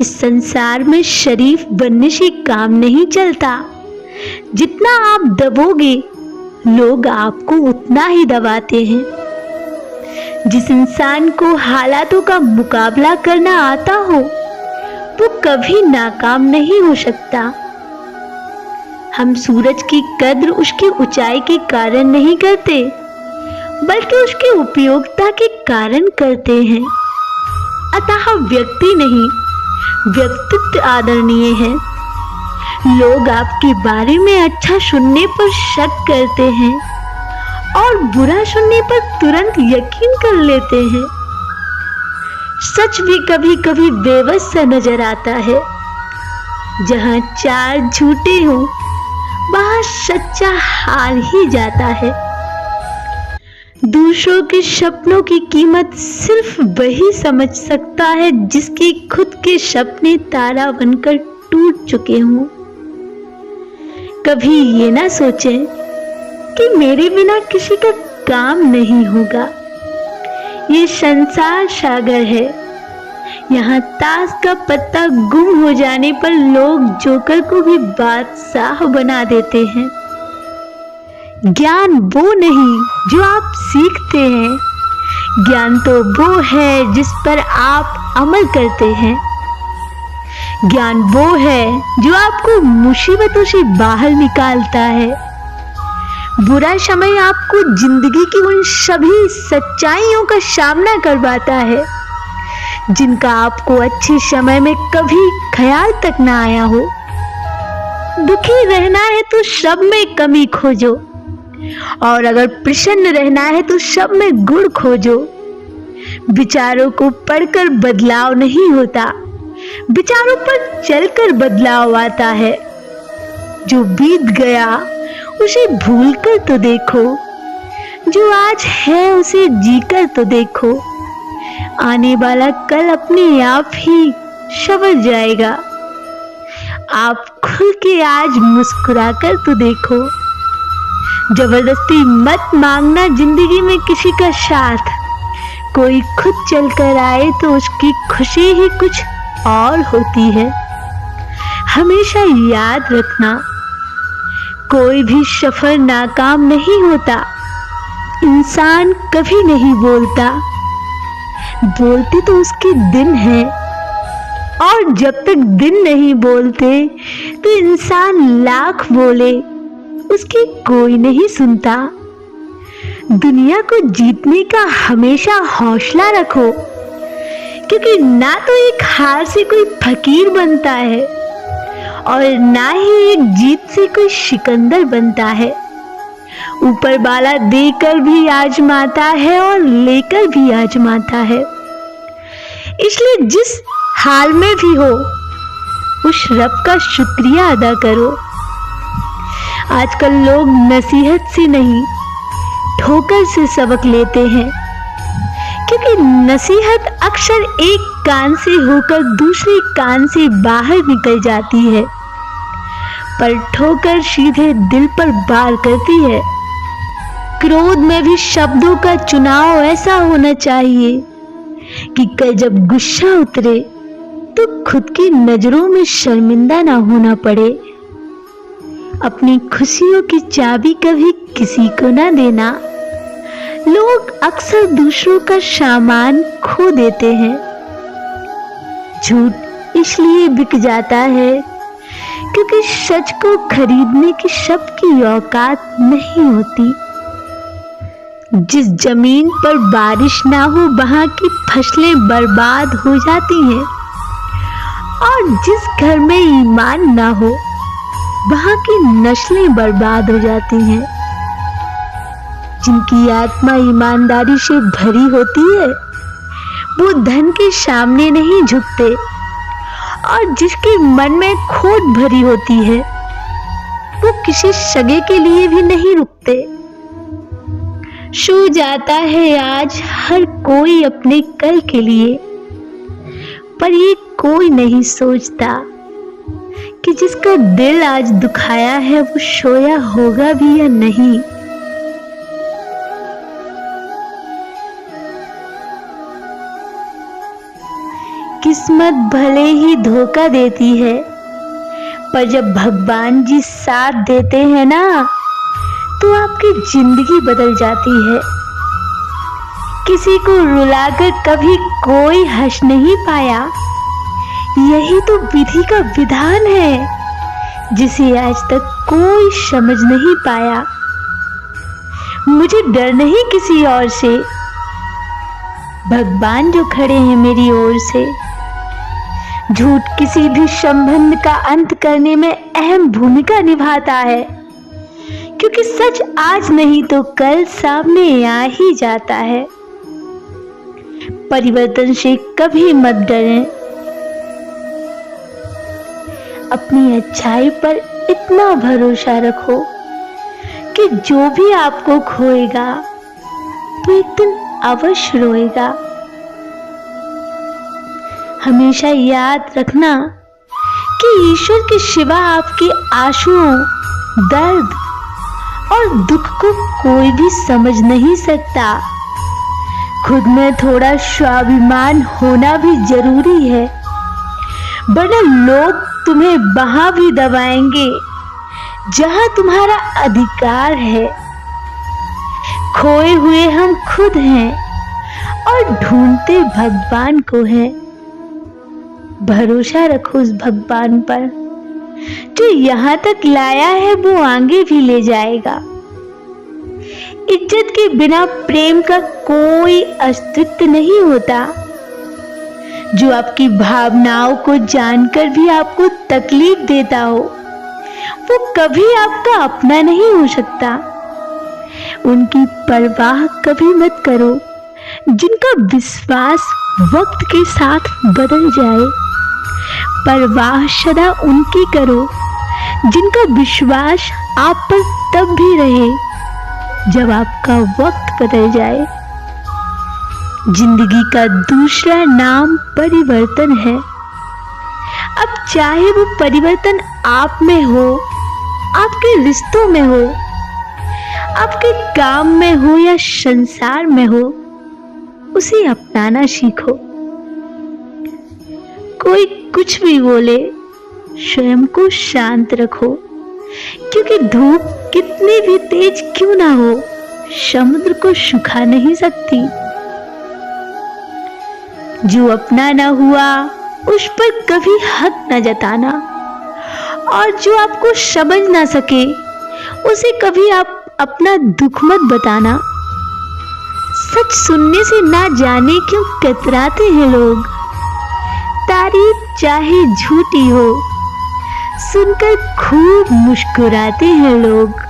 इस संसार में शरीफ बनने से काम नहीं चलता। जितना आप दबोगे लोग आपको उतना ही दबाते हैं। जिस इंसान को हालातों का मुकाबला करना आता हो वो कभी नाकाम नहीं हो सकता। हम सूरज की कद्र उसकी ऊंचाई के कारण नहीं करते बल्कि उसकी उपयोगिता के कारण करते हैं। अतः व्यक्ति नहीं व्यक्तित्व आदरणीय है। लोग आपके बारे में अच्छा सुनने पर शक करते हैं और बुरा सुनने पर तुरंत यकीन कर लेते हैं। सच भी कभी कभी बेबस सा नजर आता है। जहां चार झूठे हों वहां सच्चा हार ही जाता है। दूसरों के सपनों की कीमत सिर्फ वही समझ सकता है जिसके खुद के सपने तारा बनकर टूट चुके हों। कभी ये ना सोचें कि मेरे बिना किसी का काम नहीं होगा। ये संसार सागर है। यहाँ ताश का पत्ता गुम हो जाने पर लोग जोकर को भी बादशाह बना देते हैं। ज्ञान वो नहीं जो आप सीखते हैं, ज्ञान तो वो है जिस पर आप अमल करते हैं। ज्ञान वो है जो आपको मुसीबतों से बाहर निकालता है। बुरा समय आपको जिंदगी की उन सभी सच्चाइयों का सामना करवाता है जिनका आपको अच्छे समय में कभी ख्याल तक ना आया हो। दुखी रहना है तो सब में कमी खोजो और अगर प्रसन्न रहना है तो सब में गुण खोजो। विचारों को पढ़कर बदलाव नहीं होता, विचारों पर चलकर बदलाव आता है। जो बीत गया उसे भूल कर तो देखो, जो आज है उसे जीकर तो देखो। आने वाला कल अपने आप ही संवर जाएगा। आप खुल के आज मुस्कुरा कर तो देखो। जबरदस्ती मत मांगना जिंदगी में किसी का साथ। कोई खुद चल कर आए तो उसकी खुशी ही कुछ और होती है। हमेशा याद रखना, कोई भी सफर नाकाम नहीं होता। इंसान कभी नहीं बोलता, बोलते तो उसके दिन हैं। और जब तक दिन नहीं बोलते तो इंसान लाख बोले उसकी कोई नहीं सुनता। दुनिया को जीतने का हमेशा हौसला रखो, क्योंकि ना तो एक हार से कोई फकीर बनता है और ना ही एक जीत से कोई सिकंदर बनता है। ऊपर वाला देकर भी आजमाता है और लेकर भी आजमाता है। इसलिए जिस हाल में भी हो उस रब का शुक्रिया अदा करो। आजकल लोग नसीहत से नहीं ठोकर से सबक लेते हैं, क्योंकि नसीहत अक्सर एक कान से होकर दूसरे कान से बाहर निकल जाती है, पर ठोकर सीधे दिल पर वार करती है। क्रोध में भी शब्दों का चुनाव ऐसा होना चाहिए कि कल जब गुस्सा उतरे तो खुद की नजरों में शर्मिंदा ना होना पड़े। अपनी खुशियों की चाबी कभी किसी को ना देना। लोग अक्सर दूसरों का सामान खो देते हैं। झूठ इसलिए बिक जाता है क्योंकि सच को खरीदने की सबकी औकात नहीं होती। जिस जमीन पर बारिश ना हो वहां की फसलें बर्बाद हो जाती हैं, और जिस घर में ईमान ना हो वहां की नस्लें बर्बाद हो जाती हैं। जिनकी आत्मा ईमानदारी से भरी होती है वो धन के सामने नहीं झुकते, और जिसके मन में खोट भरी होती है वो किसी सगे के लिए भी नहीं रुकते। सो जाता है आज हर कोई अपने कल के लिए, पर ये कोई नहीं सोचता कि जिसका दिल आज दुखाया है वो सोया होगा भी या नहीं। किस्मत भले ही धोखा देती है, पर जब भगवान जी साथ देते हैं ना, तो आपकी जिंदगी बदल जाती है। किसी को रुलाकर कभी कोई हंस नहीं पाया। यही तो विधि का विधान है, जिसे आज तक कोई समझ नहीं पाया। मुझे डर नहीं किसी और से, भगवान जो खड़े हैं मेरी ओर से। झूठ किसी भी संबंध का अंत करने में अहम भूमिका निभाता है, क्योंकि सच आज नहीं तो कल सामने आ ही जाता है। परिवर्तन से कभी मत डरें। अपनी अच्छाई पर इतना भरोसा रखो कि जो भी आपको खोएगा तो एक दिन अवश्य रोएगा। हमेशा याद रखना कि ईश्वर के सिवा आपके आंसुओं, दर्द और दुख को कोई भी समझ नहीं सकता। खुद में थोड़ा स्वाभिमान होना भी जरूरी है, वरना लोग तुम्हें वहां भी दबाएंगे जहां तुम्हारा अधिकार है। खोए हुए हम खुद हैं और ढूंढते भगवान को हैं। भरोसा रखो उस भगवान पर, जो यहां तक लाया है वो आगे भी ले जाएगा। इज्जत के बिना प्रेम का कोई अस्तित्व नहीं होता। जो आपकी भावनाओं को जानकर भी आपको तकलीफ देता हो, वो कभी आपका अपना नहीं हो सकता। उनकी परवाह कभी मत करो, जिनका विश्वास वक्त के साथ बदल जाए। परवाह सदा उनकी करो, जिनका विश्वास आप पर तब भी रहे जब आपका वक्त बदल जाए। जिंदगी का दूसरा नाम परिवर्तन है। अब चाहे वो परिवर्तन आप में हो, आपके रिश्तों में हो, आपके काम में हो या संसार में हो, उसे अपनाना सीखो। कोई कुछ भी बोले, स्वयं को शांत रखो, क्योंकि धूप कितनी भी तेज क्यों ना हो, समुद्र को सुखा नहीं सकती। जो अपना ना हुआ उस पर कभी हक न जताना, और जो आपको समझ ना सके उसे कभी आप अपना दुख मत बताना। सच सुनने से ना जाने क्यों कतराते हैं लोग। तारीफ चाहे झूठी हो, सुनकर खूब मुस्कुराते हैं लोग।